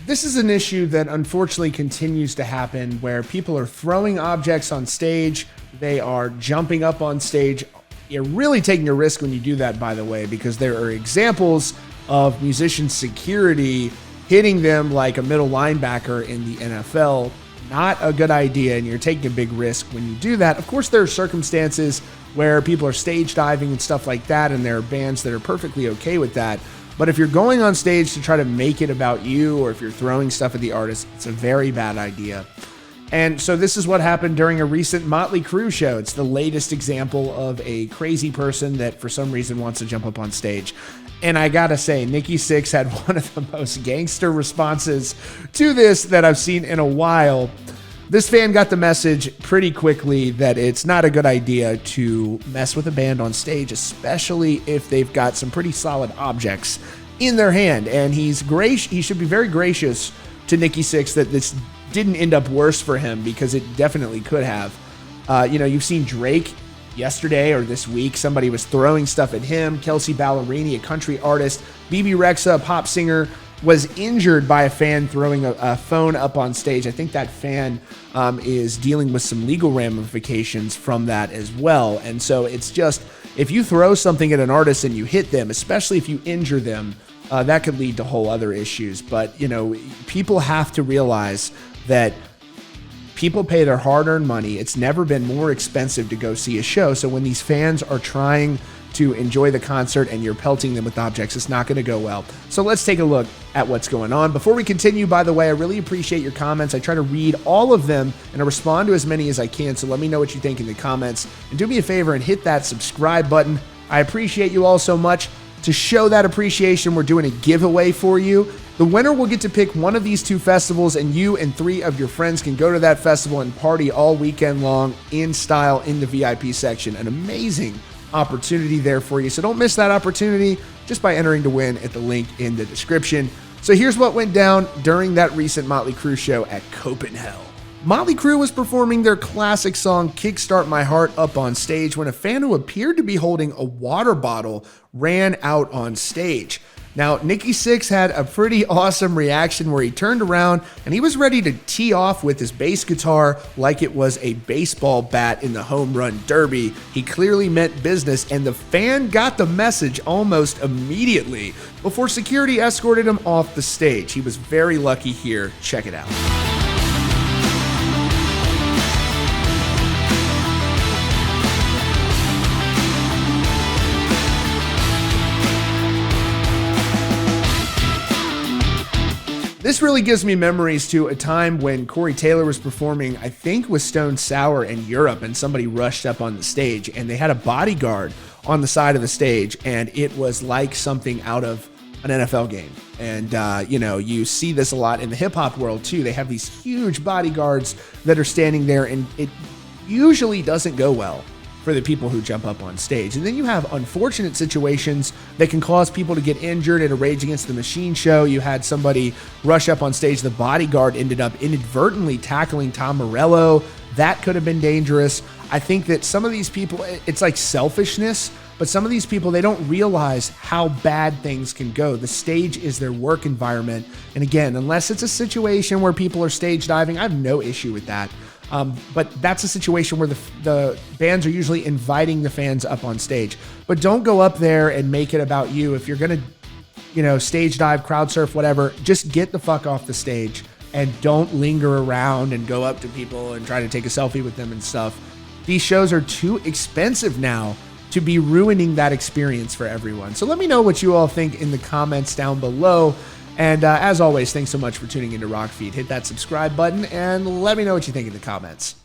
This is an issue that unfortunately continues to happen where people are throwing objects on stage. They are jumping up on stage. You're really taking a risk when you do that, by the way, because there are examples of musician security hitting them like a middle linebacker in the NFL. Not a good idea, and you're taking a big risk when you do that. Of course, there are circumstances where people are stage diving and stuff like that, and there are bands that are perfectly okay with that. But if you're going on stage to try to make it about you, or if you're throwing stuff at the artist, it's a very bad idea. And so this is what happened during a recent Motley Crue show. It's the latest example of a crazy person that for some reason wants to jump up on stage. And I gotta say, Nikki Sixx had one of the most gangster responses to this that I've seen in a while. This fan got the message pretty quickly that it's not a good idea to mess with a band on stage, especially if they've got some pretty solid objects in their hand. And he should be very gracious to Nikki Sixx that this didn't end up worse for him, because it definitely could have. You've seen Drake yesterday or this week. Somebody was throwing stuff at him. Kelsey Ballerini, a country artist. BB Rexa, a pop singer, was injured by a fan throwing a phone up on stage. I think that fan is dealing with some legal ramifications from that as well. And so it's just, if you throw something at an artist and you hit them, especially if you injure them, that could lead to whole other issues. But, people have to realize that people pay their hard-earned money. It's never been more expensive to go see a show. So when these fans are trying to enjoy the concert and you're pelting them with objects, it's not going to go well. So let's take a look at what's going on. Before we continue, by the way, I really appreciate your comments. I try to read all of them and I respond to as many as I can. So let me know what you think in the comments. And do me a favor and hit that subscribe button. I appreciate you all so much. To show that appreciation, we're doing a giveaway for you. The winner will get to pick one of these two festivals, and you and 3 of your friends can go to that festival and party all weekend long in style in the VIP section. An amazing opportunity there for you. So don't miss that opportunity just by entering to win at the link in the description. So here's what went down during that recent Motley Crue show at Copenhagen. Motley Crue was performing their classic song Kickstart My Heart up on stage when a fan who appeared to be holding a water bottle ran out on stage. Now, Nikki Sixx had a pretty awesome reaction where he turned around and he was ready to tee off with his bass guitar like it was a baseball bat in the home run derby. He clearly meant business, and the fan got the message almost immediately before security escorted him off the stage. He was very lucky here. Check it out. This really gives me memories to a time when Corey Taylor was performing, I think, with Stone Sour in Europe, and somebody rushed up on the stage, and they had a bodyguard on the side of the stage, and it was like something out of an NFL game. And, you see this a lot in the hip-hop world, too. They have these huge bodyguards that are standing there, and it usually doesn't go well for the people who jump up on stage. And then you have unfortunate situations that can cause people to get injured. At a Rage Against the Machine show, you had somebody rush up on stage. The bodyguard ended up inadvertently tackling Tom Morello. That could have been dangerous. I think that some of these people, it's like selfishness, but some of these people, they don't realize how bad things can go. The stage is their work environment. And again, unless it's a situation where people are stage diving, I have no issue with that. But that's a situation where the bands are usually inviting the fans up on stage. But don't go up there and make it about you. If you're going to, stage dive, crowd surf, whatever, just get the fuck off the stage and don't linger around and go up to people and try to take a selfie with them and stuff. These shows are too expensive now to be ruining that experience for everyone. So let me know what you all think in the comments down below. And as always, thanks so much for tuning into Rock Feed. Hit that subscribe button and let me know what you think in the comments.